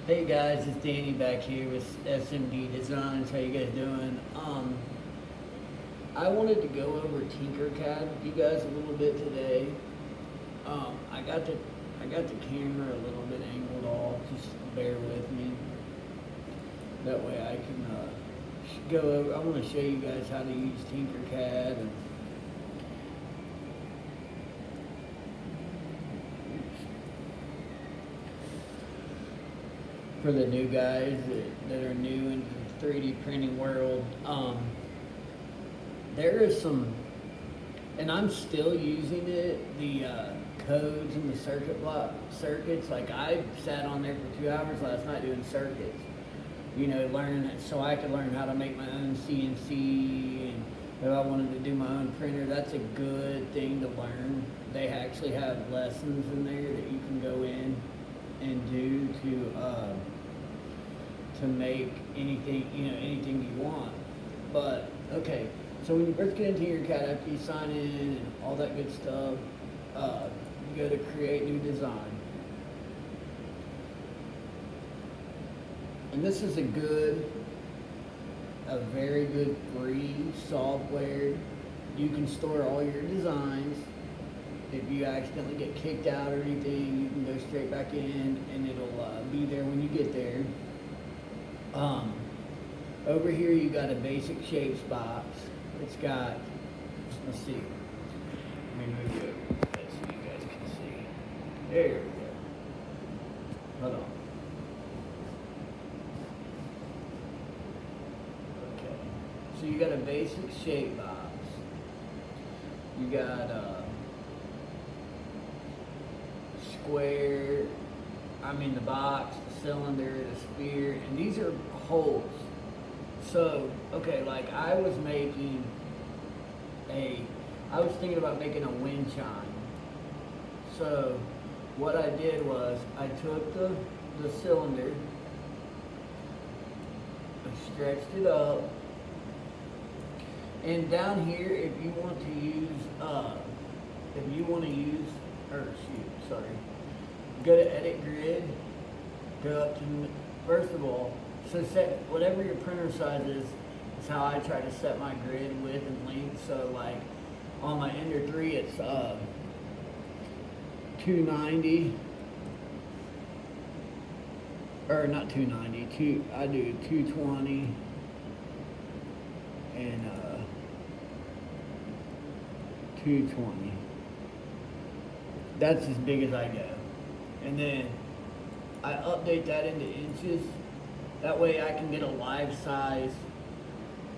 Hey guys, it's Danny back here with SMD Designs. How you guys doing? I wanted to go over Tinkercad with you guys a little bit today. I got the camera a little bit angled off. Just bear with me. That way I can go over. I want to show you guys how to use Tinkercad and for the new guys that are new into the 3D printing world. There is some, and I'm still using it, the codes and the circuits. Like I sat on there for 2 hours last night doing circuits, learning it so I could learn how to make my own CNC, and if I wanted to do my own printer, that's a good thing to learn. They actually have lessons in there that you can go in and do to make anything, anything you want. But okay, so when you first get into your CAD, after you sign in and all that good stuff, you go to create new design. And this is a very good free software. You can store all your designs. If you accidentally get kicked out or anything, you can go straight back in and it'll be there when you get there. Over here you got a basic shapes box. It's got, let's see, let me move it over a bit so you guys can see. There we go. Hold on. Okay, so you got a basic shape box. You got square, the box, the cylinder, the sphere, and these are holes. So, okay, like I was thinking about making a wind chime. So, what I did was, I took the cylinder, I stretched it up, and down here, if you want to use, go to edit grid, go up to, first of all, so set whatever your printer size is how I try to set my grid width and length. So like on my Ender 3 it's 290, or not 290, I do 220 and 220. That's as big as I go. And then I update that into inches. That way I can get a live size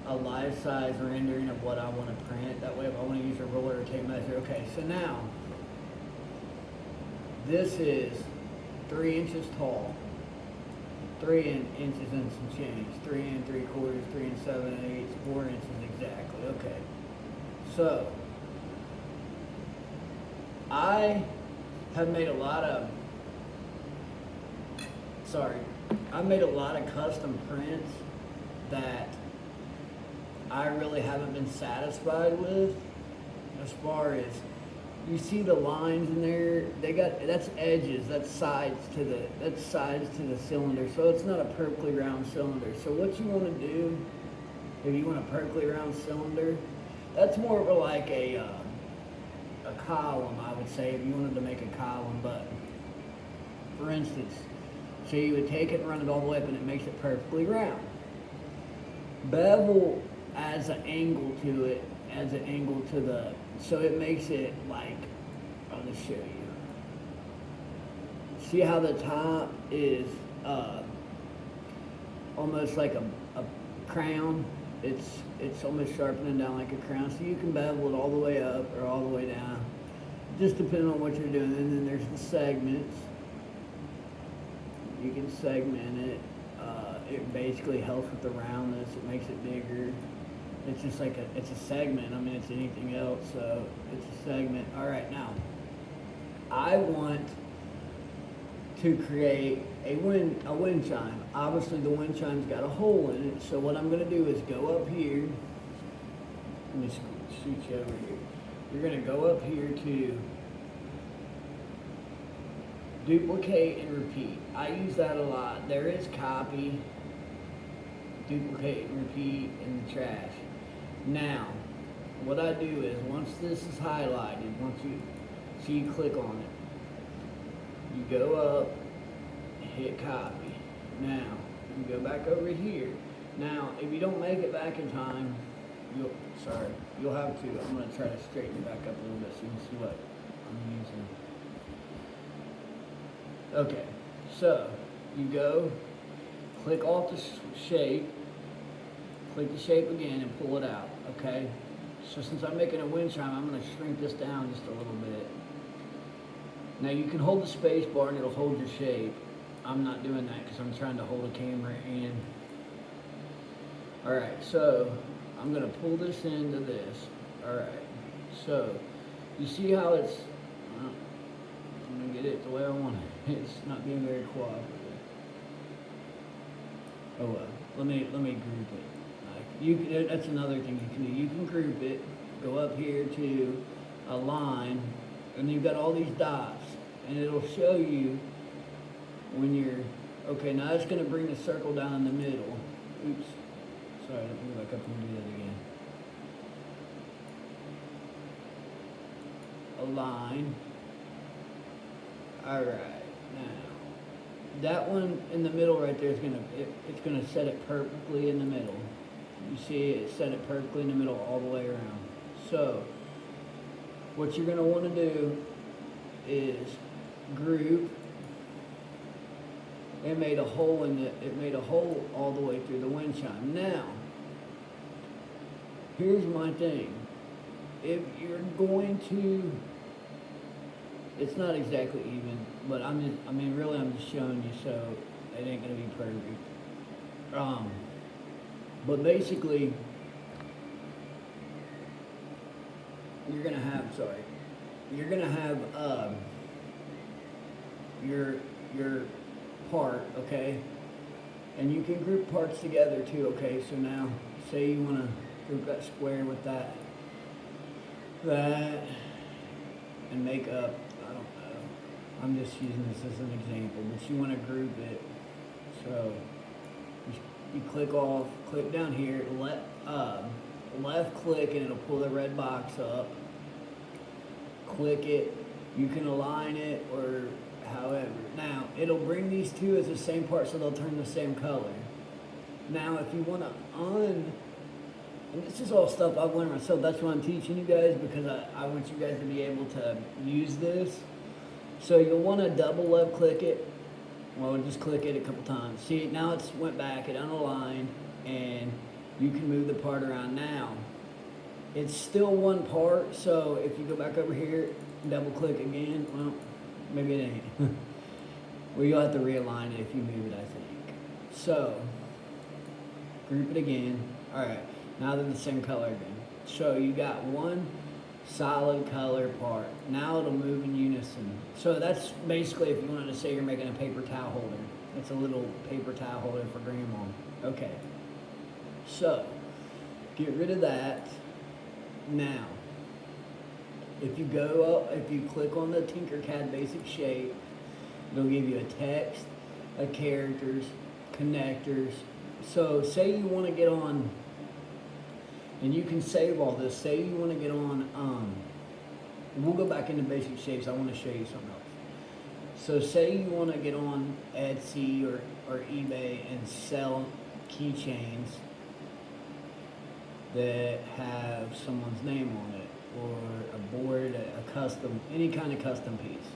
rendering of what I want to print. That way if I want to use a ruler or tape measure. Okay, so now this is 3 inches tall, 3 inches and some change, 3 3/4, 3 7/8, 4 inches exactly. Okay, so I have made a lot of custom prints that I really haven't been satisfied with. As far as, you see the lines in there, that's edges, that's sides to the cylinder, so it's not a perfectly round cylinder. So what you want to do, if you want a perfectly round cylinder, that's more of a column, I would say, if you wanted to make a column. But for instance, so you would take it and run it all the way up and it makes it perfectly round. Bevel adds an angle to it, so it makes it like, I'll just show you. See how the top is almost like a crown? It's almost sharpening down like a crown, so you can bevel it all the way up or all the way down, just depending on what you're doing. And then there's the segments. You can segment it. It basically helps with the roundness. It makes it bigger. It's just like it's a segment. It's anything else, so it's a segment. All right, now I want to create a wind chime. Obviously, the wind chime's got a hole in it. So what I'm going to do is go up here. Let me shoot you over here. You're going to go up here to duplicate and repeat. I use that a lot. There is copy, duplicate and repeat in the trash. Now, what I do is once this is highlighted, so you click on it, you go up, hit copy. Now, you go back over here. Now, if you don't make it back in time, you'll have to. I'm going to try to straighten it back up a little bit so you can see what I'm using. Okay, so you go, click off the shape, click the shape again and pull it out, okay? So since I'm making a wind chime, I'm going to shrink this down just a little bit. Now you can hold the space bar and it'll hold your shape. I'm not doing that because I'm trying to hold a camera and... Alright, so I'm going to pull this into this. Alright, so you see how it's... I'm going to get it the way I want it. It's not being very cooperative. Oh well, let me group it. That's another thing you can do. You can group it, go up here to a line, and you've got all these dots, and it'll show you when you're, okay, now it's going to bring the circle down in the middle. Oops, sorry, let me go back up and do that again. A line. Alright, now, that one in the middle right there is it's going to set it perfectly in the middle. You see it set it perfectly in the middle all the way around. So, what you're going to want to do is group. It made a hole all the way through the wind chime. Now, here's my thing. If you're going to, it's not exactly even, but I'm just showing you so it ain't gonna be perfect. But basically, you're gonna have your part, okay? And you can group parts together too, okay? So now, say you wanna group that square with that, and make up, I don't know, I'm just using this as an example, but you wanna group it. So, you click down here, left click and it'll pull the red box up. Click it, you can align it or however. Now, it'll bring these two as the same part so they'll turn the same color. Now, if you want to and this is all stuff I've learned myself, that's why I'm teaching you guys, because I want you guys to be able to use this. So you'll want to double left click it. Well, just click it a couple times. See, now it's went back, it unaligned, and you can move the part around now. It's still one part, so if you go back over here, double click again, well, maybe it ain't. Well, you'll have to realign it if you move it, I think. So, group it again. Alright, now they're the same color again. So you got one solid color part. Now it'll move in unison. So that's basically if you wanted to say you're making a paper towel holder. It's a little paper towel holder for grandma. Okay. So, get rid of that. Now, if you click on the Tinkercad basic shape, it'll give you a text, a characters, connectors. So say you want to get on, and you can save all this, say you want to get on, we'll go back into basic shapes, I want to show you something else. So say you want to get on Etsy or eBay and sell keychains that have someone's name on it, or a board, a custom, any kind of custom piece.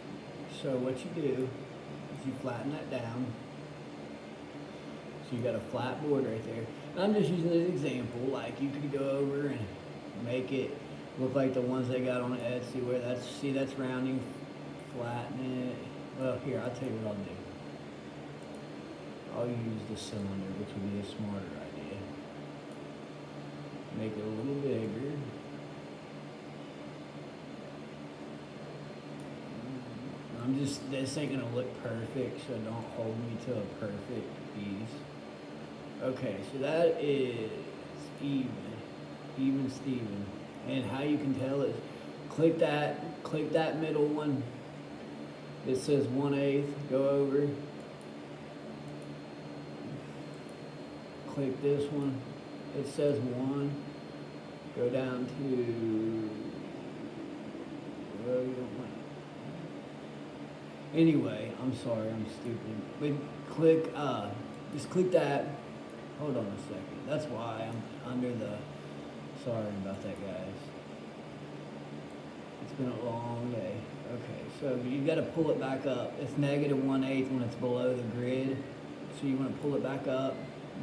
So what you do is you flatten that down. So you got a flat board right there. And I'm just using an example, like you could go over and make it look like the ones they got on Etsy where that's rounding, flatten it. Well, here, I'll tell you what I'll do. I'll use the cylinder, which would be a smarter idea. Make it a little bigger. This ain't gonna look perfect, so don't hold me to a perfect piece. Okay, so that is even Steven. And how you can tell is click that middle one, It says 1/8, go over. Click this one. It says 1. Go down to, well, you don't want it. Anyway, I'm sorry, I'm stupid. But click, just click that. Hold on a second. That's why I'm under the, sorry about that, guys. It's been a long day. Okay, so you got to pull it back up. It's -1/8 when it's below the grid. So you want to pull it back up.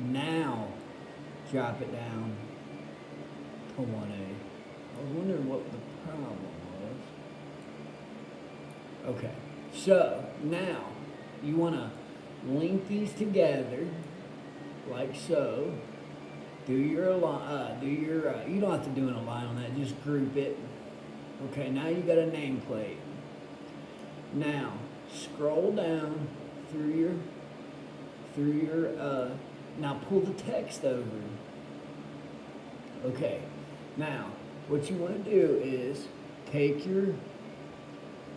Now, drop it down to 1/8. I was wondering what the problem was. Okay, so now you want to link these together like so. Do your you don't have to do an align on that. Just group it. Okay, now you got a nameplate. Now scroll down through your now pull the text over. Okay, now what you want to do is take your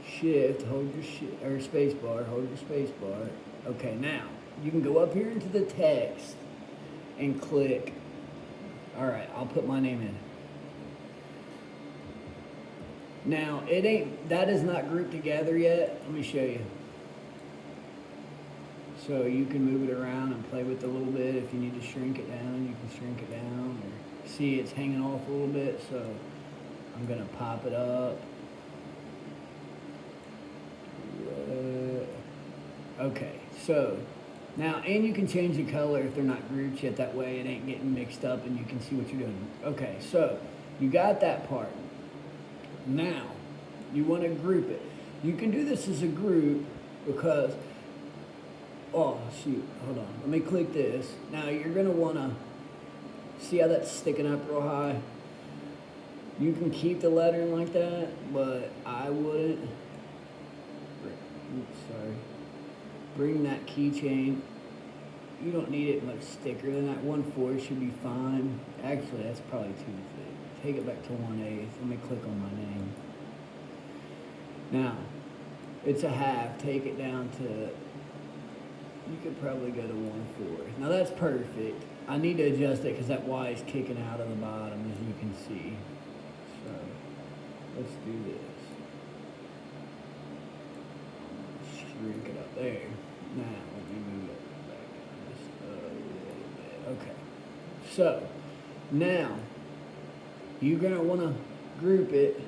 shift, hold your shift or space bar, hold your space bar. Okay, now you can go up here into the text and click. All right, I'll put my name in. Now, that is not grouped together yet. Let me show you. So you can move it around and play with it a little bit. If you need to shrink it down, you can shrink it down. Or see it's hanging off a little bit, so I'm gonna pop it up. Okay, so now, and you can change the color if they're not grouped yet. That way it ain't getting mixed up and you can see what you're doing. Okay, so you got that part. Now, you want to group it. You can do this as a group because, oh shoot, hold on. Let me click this. Now you're going to want to, see how that's sticking up real high? You can keep the lettering like that, but I wouldn't. Oops, sorry. Bring that keychain. You don't need it much thicker than that. 1/4 should be fine. Actually, that's probably too thick. Take it back to 1/8. Let me click on my name. Now, it's a half. Take it down to, you could probably go to 1/4. Now that's perfect. I need to adjust it because that Y is kicking out of the bottom, as you can see. So, let's do this. Shrink it up there. Now, let me move it back just a little bit. Okay. So, now, you're going to want to group it,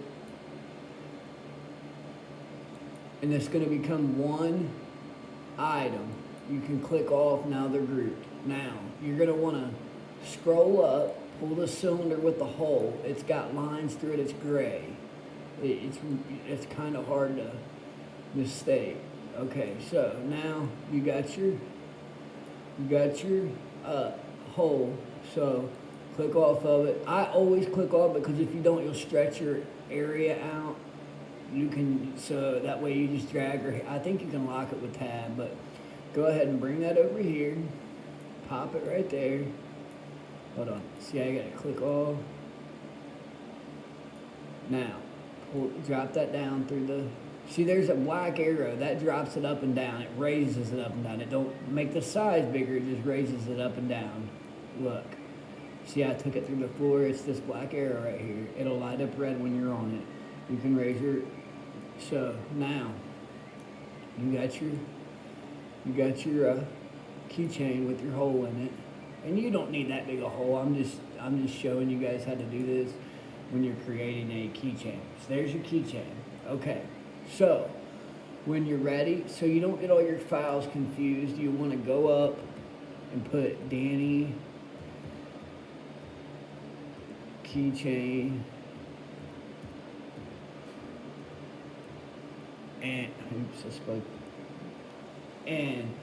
and it's going to become one item. You can click off, now they're grouped. Now, you're going to want to scroll up, pull the cylinder with the hole. It's got lines through it, it's gray. It's kind of hard to mistake. Okay, so now you got your hole, so click off of it. I always click off because if you don't, you'll stretch your area out. You can, so that way you just drag, or I think you can lock it with tab, but go ahead and bring that over here. Pop it right there. Hold on. See, I gotta click off. Now, drop that down through the, see there's a black arrow, that drops it up and down. It raises it up and down. It don't make the size bigger, it just raises it up and down. Look. See, I took it through the floor. It's this black arrow right here. It'll light up red when you're on it. You can raise your, so now you got your keychain with your hole in it. And you don't need that big a hole. I'm just showing you guys how to do this when you're creating a keychain. So there's your keychain. Okay. So when you're ready, so you don't get all your files confused, you want to go up and put Danny keychain and oops, I spoke, and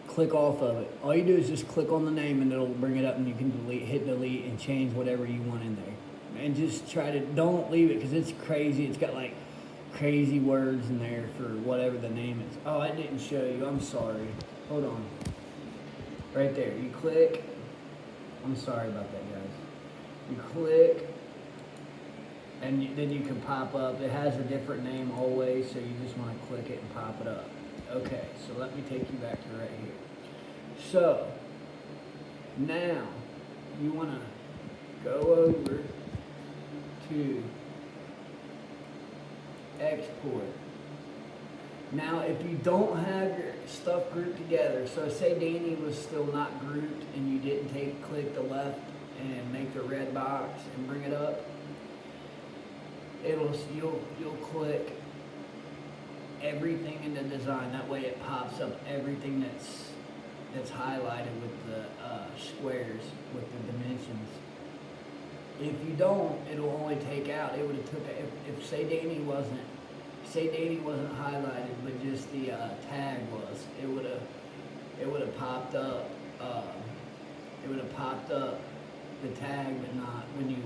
click off of it. All you do is just click on the name and it'll bring it up, and you can hit delete and change whatever you want in there. And just try to, don't leave it because it's crazy. It's got like crazy words in there for whatever the name is. Oh, I didn't show you. I'm sorry. Hold on. Right there. You click. I'm sorry about that, guys. You click and then you can pop up. It has a different name always, so you just want to click it and pop it up. Okay, so let me take you back to right here. So now you want to go over to export. Now if you don't have your stuff grouped together, so say Danny was still not grouped and you didn't click the left and make the red box and bring it up, you'll click everything in the design. That way it pops up everything that's highlighted with the squares with the dimensions. If you don't, it'll only take out. It would have took if say Danny wasn't highlighted, but just the tag was. It would have popped up. It would have popped up the tag, but not when you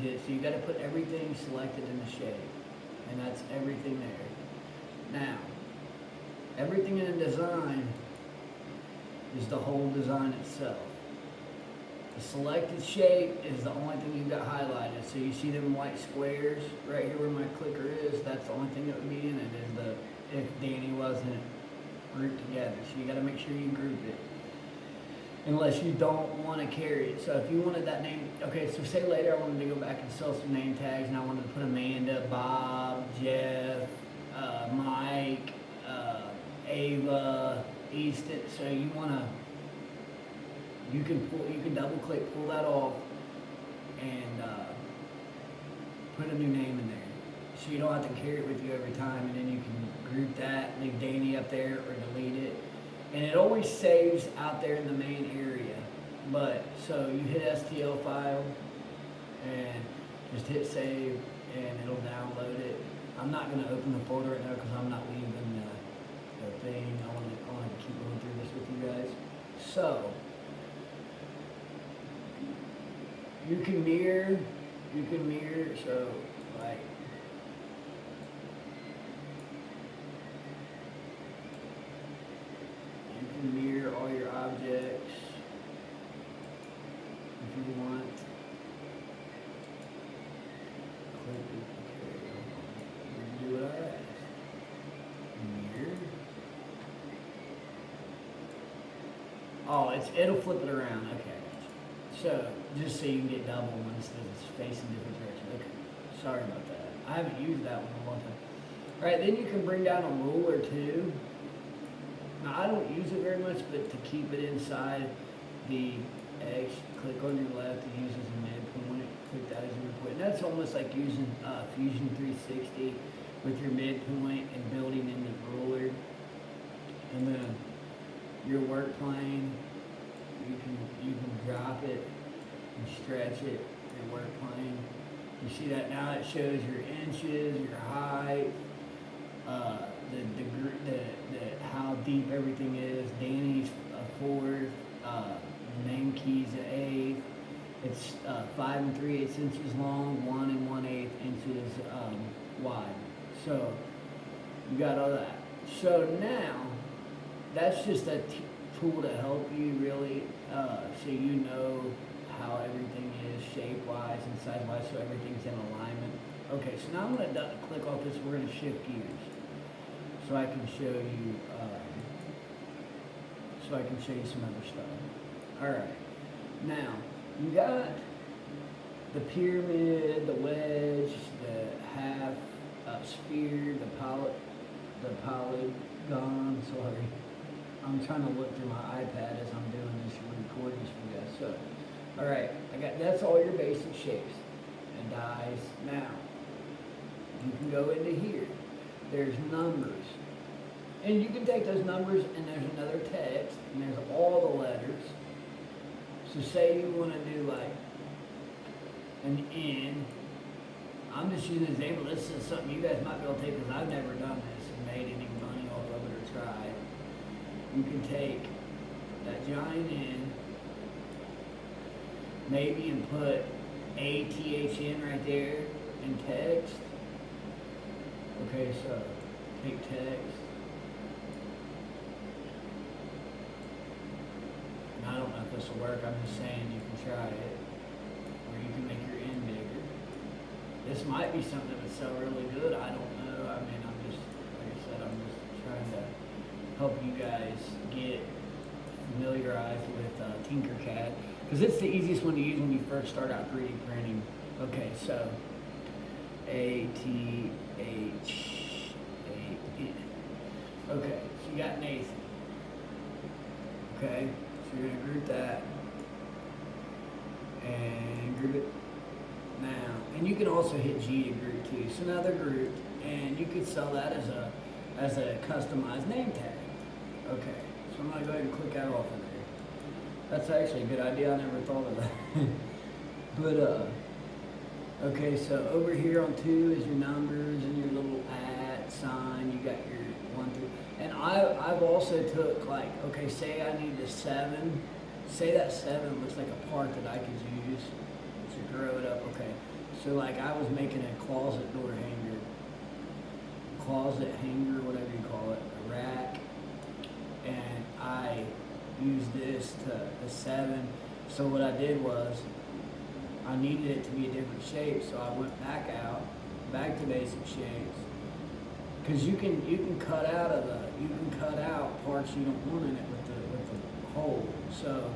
did it. So you got to put everything selected in the shape, and that's everything there. Now, everything in the design is the whole design itself. The selected shape is the only thing you got highlighted. So you see them white squares right here where my clicker is. That's the only thing that would be in it is if Danny wasn't grouped together. So you got to make sure you group it, unless you don't want to carry it. So if you wanted that name, okay. So say later I wanted to go back and sell some name tags, and I wanted to put Amanda, Bob, Jeff, Mike, Ava, Easton. So you want to. You can double click, pull that off, and put a new name in there. So you don't have to carry it with you every time, and then you can group that, leave Danny up there, or delete it. And it always saves out there in the main area. But, so you hit STL file, and just hit save, and it'll download it. I'm not going to open the folder right now because I'm not leaving the thing. I want to keep going through this with you guys. So, you can mirror, so like, you can mirror all your objects if you want. Click do what I asked. Mirror. Oh, it'll flip it around, okay. So, just so you can get double when it's facing different directions. Okay, sorry about that. I haven't used that one in a long time. All right, then you can bring down a ruler too. Now, I don't use it very much, but to keep it inside the edge, click on your left to use as a midpoint. Click that as your midpoint. And that's almost like using Fusion 360 with your midpoint and building in the ruler. And then your work plane. You can drop it and stretch it, your work plane. You see that now it shows your inches, your height, how deep everything is. Danny's a fourth, name key's an eighth. It's 5 3/8 inches long, 1 1/8 inches wide. So you got all that. So now that's just a tool to help you really, so you know how everything is shape-wise and size-wise, so everything's in alignment. Okay, so now I'm going to click off this. We're going to shift gears, so I can show you, some other stuff. All right, now you got the pyramid, the wedge, the half sphere, the polygon. Sorry. I'm trying to look through my iPad as I'm doing this recordings for you guys. So, all right, that's all your basic shapes and dies. Now, you can go into here. There's numbers, and you can take those numbers and there's another text and there's all the letters. So, say you want to do like an N. I'm just using an example. This is something you guys might be able to take because I've never done this and made any money off of it or tried. You can take that giant N, maybe, and put ATHN right there in text. Okay, so take text. And I don't know if this will work. I'm just saying you can try it. Or you can make your N bigger. this might be something that would sell really good. I don't know. I mean, I'm just, like I said, I'm just trying to help you guys get familiarized with Tinkercad, because it's the easiest one to use when you first start out 3D printing. Okay, so A-T-H-A-E. Okay, so you got Nathan. Okay, so you're gonna group that and group it now. And you can also hit G to group too. So now they're grouped, and you could sell that as a customized name tag. Okay, so I'm gonna go ahead and click that off of there. That's actually a good idea. I never thought of that. But okay, so over here on 2 is your numbers and your little @ sign. You got your 1 through, and I've also took, like, okay, say I need the 7. Say that 7 looks like a part that I could use to grow it up. Okay, so like I was making a closet door hanger, whatever you call it, a rack, and I used this to the 7. So what I did was I needed it to be a different shape, so I went back to basic shapes, because you can cut out parts you don't want in it with the hole. So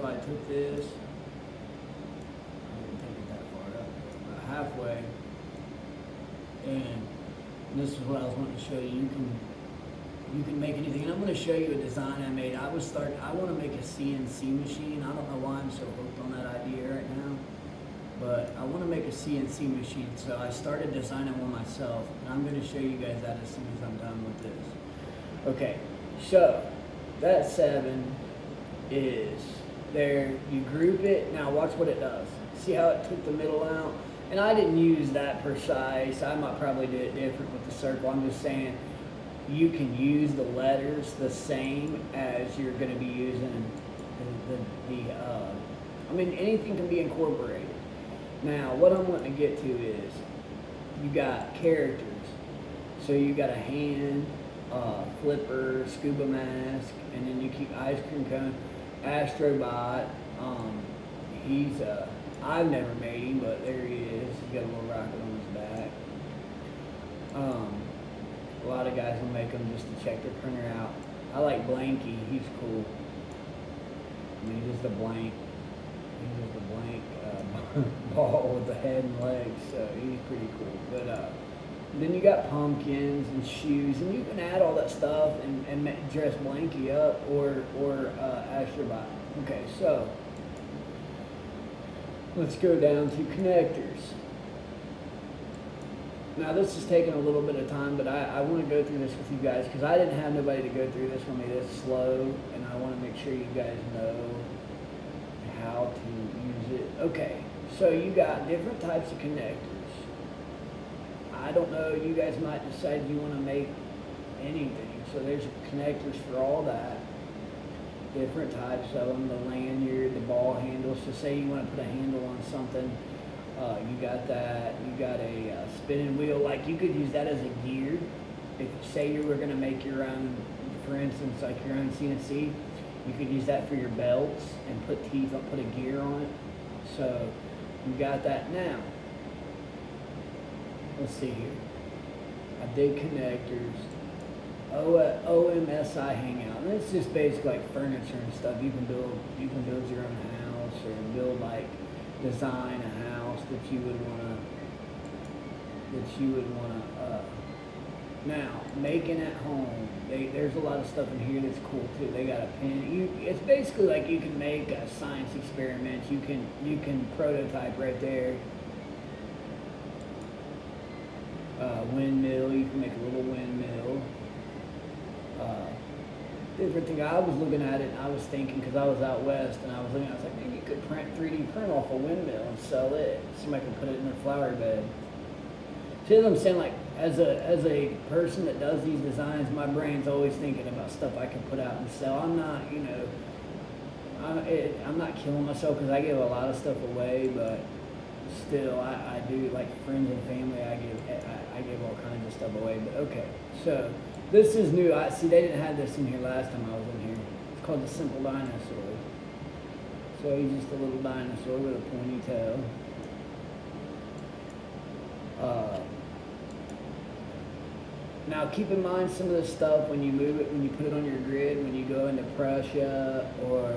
I took this. I didn't take it that far up, about halfway, and this is what I was wanting to show you. You can make anything, and I'm going to show you a design I made. I want to make a CNC machine. I don't know why I'm so hooked on that idea right now, but I want to make a CNC machine. So I started designing one myself, and I'm going to show you guys that as soon as I'm done with this. Okay, so that 7 is there. You group it. Now watch what it does. See how it took the middle out? And I didn't use that precise. I might probably do it different with the circle. I'm just saying, you can use the letters the same as you're going to be using I mean, anything can be incorporated. Now, what I'm wanting to get to is, you got characters. So you got a hand, flipper, scuba mask, and then you keep ice cream cone, Astrobot. He's I've never made him, but there he is. He's got a little rocket on his back. A lot of guys will make them just to check their printer out. I like Blanky. He's cool. I mean, he's just a blank ball with the head and legs, so he's pretty cool. But then you got pumpkins and shoes, and you can add all that stuff and dress Blanky up or Astrobot. Okay, so let's go down to connectors. Now this is taking a little bit of time, but I want to go through this with you guys, because I didn't have nobody to go through this with me this slow, and I want to make sure you guys know how to use it. Okay, so you got different types of connectors. I don't know, you guys might decide you want to make anything. So there's connectors for all that. Different types of them, the lanyard, the ball handle. So say you want to put a handle on something, you got that. You got a spinning wheel. Like, you could use that as a gear. If say you were going to make your own, for instance, like your own CNC, you could use that for your belts and put a gear on it. So you got that. Now, let's see here. I did connectors. OMSI Hangout. And it's just basically like furniture and stuff. You can build your own house, or build, like, design a house that you would wanna now making at home. There's a lot of stuff in here that's cool too. They got a pen. It's basically like you can make a science experiment. You can prototype right there. Windmill. You can make a little windmill. Different thing. I was looking at it and I was thinking, because I was out west and I was like, maybe you could 3D print off a windmill and sell it. Somebody could put it in their flower bed. See what I'm saying? Like, as a person that does these designs, my brain's always thinking about stuff I can put out and sell. I'm not, I'm not killing myself, because I give a lot of stuff away, but still, I do, like, friends and family, I give all kinds of stuff away. But okay, so this is new. See, they didn't have this in here last time I was in here. It's called the Simple Dinosaur. So he's just a little dinosaur with a pointy tail. Uh, Now keep in mind some of this stuff when you move it, when you put it on your grid, when you go into Prusa or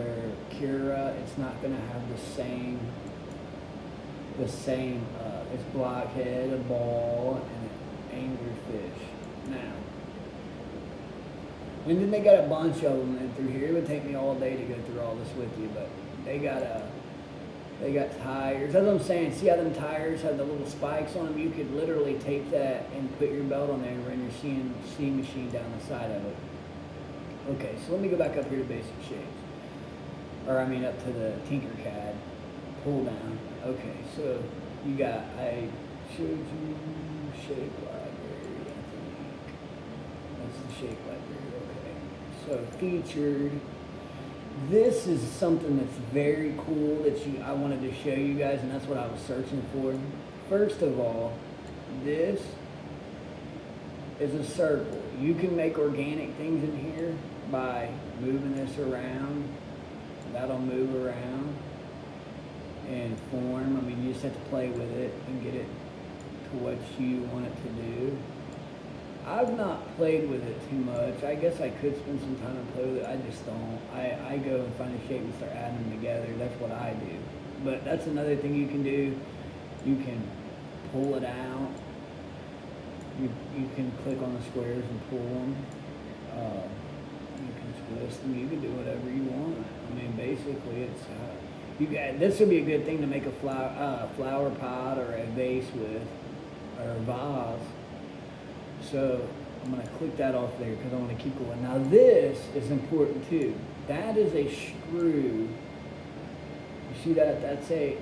Cura, it's not going to have it's blockhead, a ball, and an anglerfish. Now, and then they got a bunch of them in through here. It would take me all day to go through all this with you, but they got tires. That's what I'm saying. See how them tires have the little spikes on them? You could literally take that and put your belt on there and run your CNC machine down the side of it. Okay, so let me go back up here to basic shapes. Or I mean up to the Tinkercad pull down. Okay, so you got, I showed you shape library, I think. That's the shape library, okay. So featured. This is something that's very cool that I wanted to show you guys, and that's what I was searching for. First of all, this is a circle. You can make organic things in here by moving this around. That'll move around and form. I mean, you just have to play with it and get it to what you want it to do. I've not played with it too much. I guess I could spend some time and play with it. I just don't. I go and find a shape and start adding them together. That's what I do. But that's another thing you can do. You can pull it out. You can click on the squares and pull them. You can twist them. You can do whatever you want. I mean, basically, it's this would be a good thing to make a flower pot or a vase with, or a vase. So I'm going to click that off there because I want to keep going. Now this is important too. That is a screw. You see that? That's a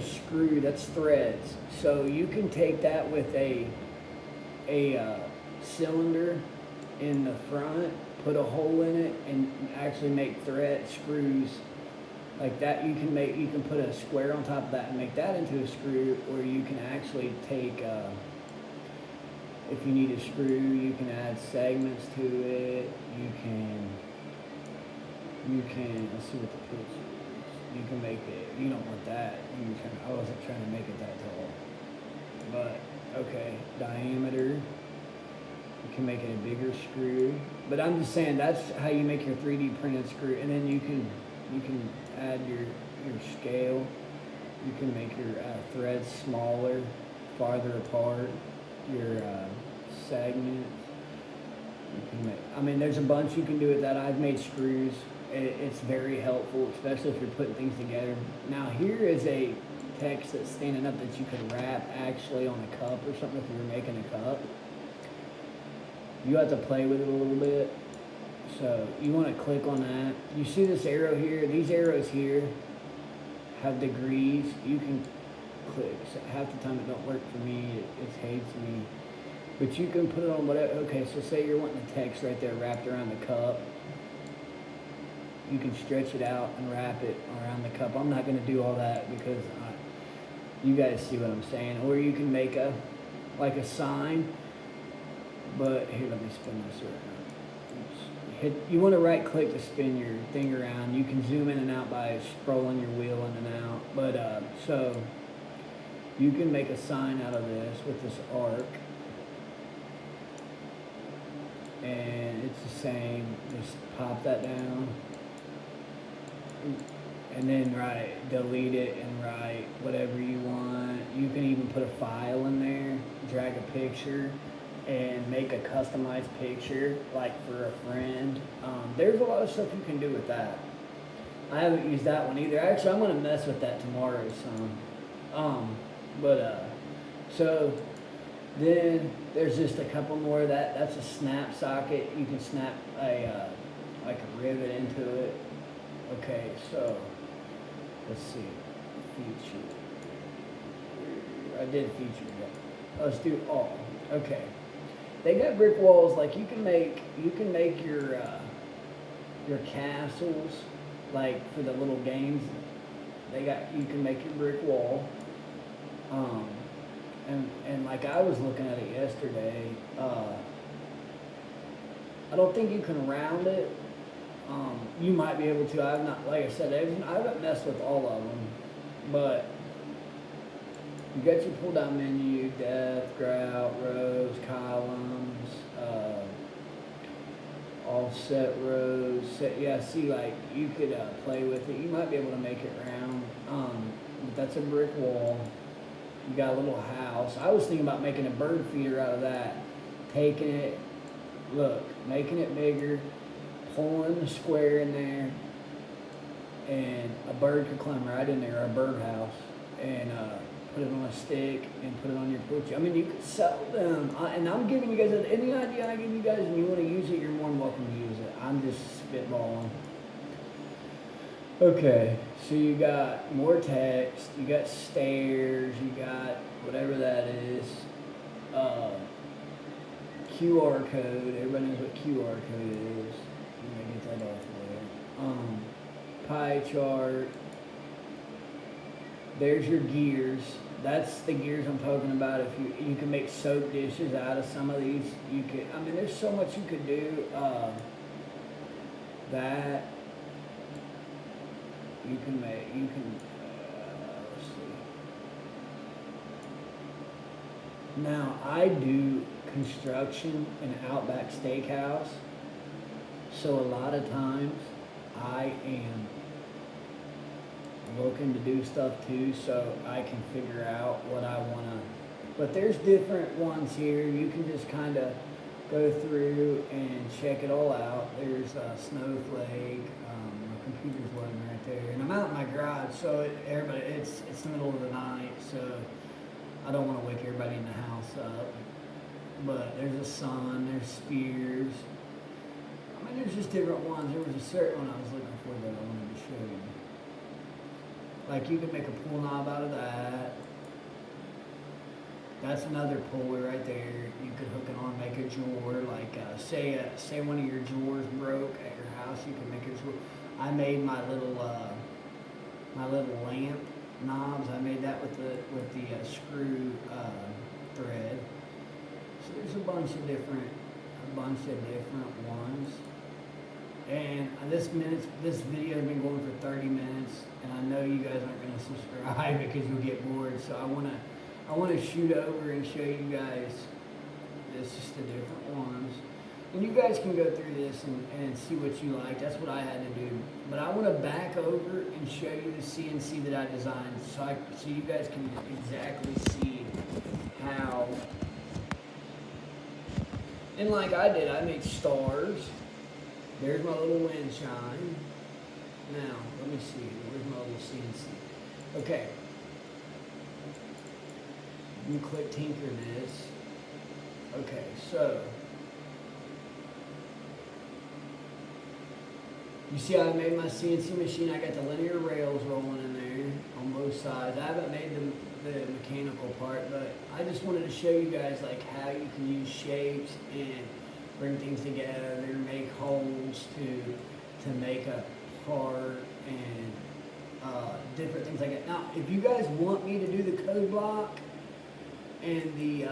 screw. That's threads. So you can take that with a cylinder in the front, put a hole in it, and actually make thread screws. Like that, you can put a square on top of that and make that into a screw, or you can actually take, if you need a screw, you can add segments to it. You can, let's see what the picture is. You can make it, you don't want that. I wasn't trying to make it that tall. But, okay, diameter. You can make it a bigger screw. But I'm just saying, that's how you make your 3D printed screw. And then you can add your scale. You can make your threads smaller, farther apart. Your segments. You can make. I mean, there's a bunch you can do with that. I've made screws. It's very helpful, especially if you're putting things together. Now here is a text that's standing up that you could wrap actually on a cup or something if you're making a cup. You have to play with it a little bit. So you want to click on that. You see this arrow here? These arrows here have degrees. You can click. So half the time it don't work for me. It hates me. But you can put it on whatever. Okay, so say you're wanting the text right there wrapped around the cup. You can stretch it out and wrap it around the cup. I'm not going to do all that because you guys see what I'm saying. Or you can make like a sign. But here, let me spin this around. You want to right click to spin your thing around. You can zoom in and out by scrolling your wheel in and out. But so you can make a sign out of this with this arc. And it's the same. Just pop that down. And then delete it and write whatever you want. You can even put a file in there, drag a picture, and make a customized picture, like for a friend. There's a lot of stuff you can do with that. I haven't used that one either. Actually, I'm gonna mess with that tomorrow some. So then there's just a couple more of that. That's a snap socket. You can snap like a rivet into it. Okay, so let's see. Feature. I did feature that. Let's do all. Okay. They got brick walls. Like you can make your castles, like for the little games. You can make your brick wall. And like I was looking at it yesterday. I don't think you can round it. You might be able to. I've not, like I said, I haven't messed with all of them. But you got your pull down menu, depth, grout, rows, columns, offset rows. Yeah, see, like you could play with it. You might be able to make it round. But that's a brick wall. You got a little house. I was thinking about making a bird feeder out of that. Taking it, look, making it bigger, pulling the square in there, and a bird could climb right in there, or a birdhouse, and put it on a stick and put it on your porch. I mean, you could sell them. And I'm giving you guys any idea I give you guys, and you want to use it, you're more than welcome to use it. I'm just spitballing. Okay, so you got more text, you got stairs, you got whatever that is. QR code. Everybody knows what QR code is. I'm gonna get that off there. Pie chart. There's your gears. That's the gears I'm talking about. If you can make soap dishes out of some of these, you could. I mean, there's so much you could do. That you can make. You can. Let's see. Now I do construction in an Outback Steakhouse, so a lot of times I am looking to do stuff too, so I can figure out what I want to. But there's different ones here. You can just kind of go through and check it all out. There's a snowflake. My computer's loading right there, and I'm out in my garage, so it's the middle of the night, so I don't want to wake everybody in the house up. But there's a sun, there's spears. I mean, there's just different ones. There was a certain one I was looking for that I wanted to show you. Like, you could make a pull knob out of that. That's another puller right there. You could hook it on, make a drawer. Like, say one of your drawers broke at your house, you could make a drawer. I made my little lamp knobs. I made that with the screw thread. So there's a bunch of different ones. And this video has been going for 30 minutes, and I know you guys aren't going to subscribe because you'll get bored. So I want to shoot over and show you guys this, just the different ones. And you guys can go through this and see what you like. That's what I had to do. But I want to back over and show you the CNC that I designed, so you guys can exactly see how. And like I did, I made stars. There's my little wind chime. Now, let me see. Where's my little CNC? Okay. You click tinker this. Okay, so you see how I made my CNC machine? I got the linear rails rolling in there on both sides. I haven't made the mechanical part, but I just wanted to show you guys like how you can use shapes and bring things together, make holes to make a part, and different things like that. Now, if you guys want me to do the code block and the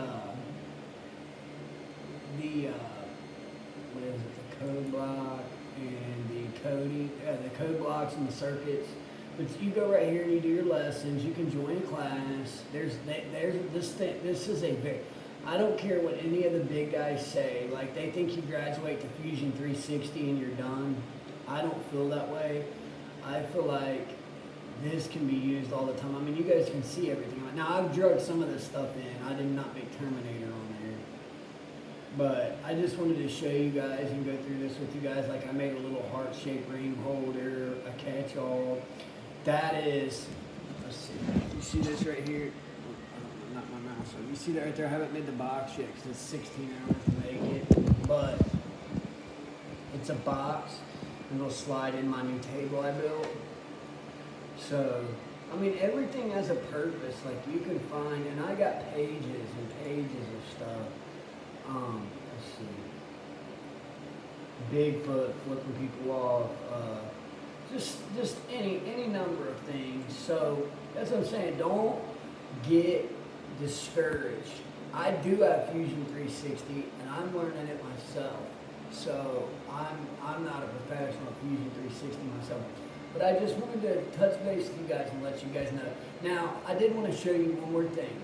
what is it? The code block and the coding, the code blocks and the circuits. But you go right here and you do your lessons. You can join a class. There's this thing. This is a very. I don't care what any of the big guys say. Like, they think you graduate to Fusion 360 and you're done. I don't feel that way. I feel like this can be used all the time. I mean, you guys can see everything. Now, I've drugged some of this stuff in. I did not make Terminator on there. But I just wanted to show you guys and go through this with you guys. Like, I made a little heart-shaped ring holder, a catch-all. That is, let's see. You see this right here? Not my mouse. So you see that right there? I haven't made the box yet because it's 16 hours to make it. But it's a box, and it'll slide in my new table I built. So, I mean, everything has a purpose. Like, you can find, and I got pages and pages of stuff. Let's see. Bigfoot flipping people off. Just any number of things. So that's what I'm saying. Don't get discouraged. I do have Fusion 360, and I'm learning it myself. So I'm not a professional at Fusion 360 myself. But I just wanted to touch base with you guys and let you guys know. Now, I did want to show you one more thing.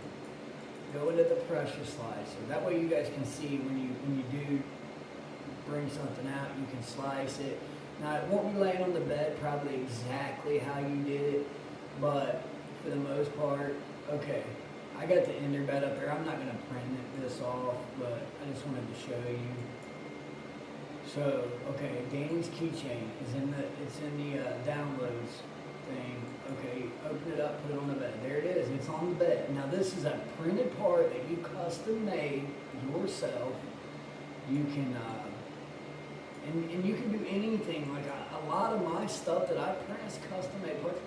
Go into the Prusa slicer. That way you guys can see when you do bring something out, you can slice it. Now, it won't be laying on the bed probably exactly how you did it, but for the most part, okay. I got the ender bed up there. I'm not going to print this off, but I just wanted to show you. So, okay, Danny's keychain is in the downloads thing. Okay, open it up, put it on the bed. There it is. It's on the bed. Now this is a printed part that you custom made yourself. You can and you can do anything. Like a lot of my stuff that I print is custom made parts.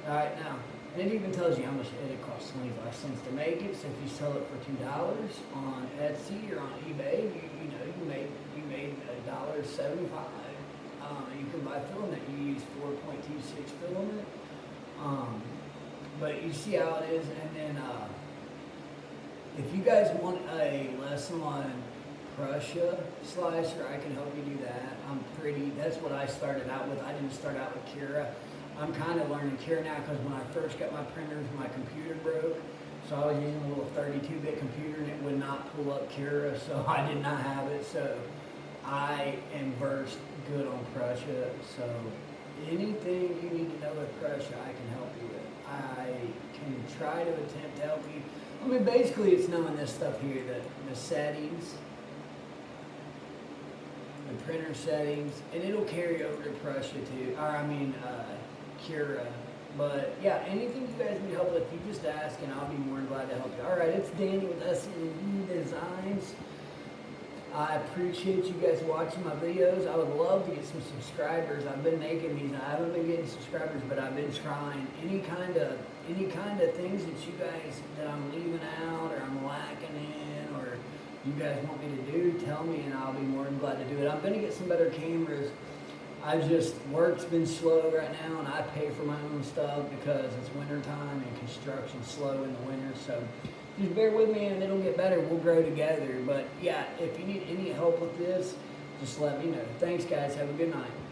All right, now. And it even tells you how much it costs 25 cents to make it. So if you sell it for $2 on Etsy or on eBay, you made $1.75. You can buy filament. You use 4.26 filament. But you see how it is. And then if you guys want a lesson on Prusa slicer, I can help you do that. That's what I started out with. I didn't start out with Cura. I'm kind of learning Cura now because when I first got my printers, my computer broke. So I was using a little 32-bit computer and it would not pull up Cura, so I did not have it. So I am versed good on Prusa. So anything you need to know with Prusa, I can help you with. I can try to attempt to help you. I mean, basically it's knowing this stuff here, the settings, the printer settings, and it'll carry over to Prusa too, Cura. But yeah, anything you guys need help with, you just ask and I'll be more than glad to help you. Alright, it's Danny with SNE Designs. I appreciate you guys watching my videos. I would love to get some subscribers. I've been making these. I haven't been getting subscribers, but I've been trying. Any kind of things that you guys, that I'm leaving out or I'm lacking in or you guys want me to do, tell me and I'll be more than glad to do it. I'm going to get some better cameras. Work's been slow right now and I pay for my own stuff because it's winter time and construction's slow in the winter. So just bear with me and it'll get better. We'll grow together. But yeah, if you need any help with this, just let me know. Thanks guys. Have a good night.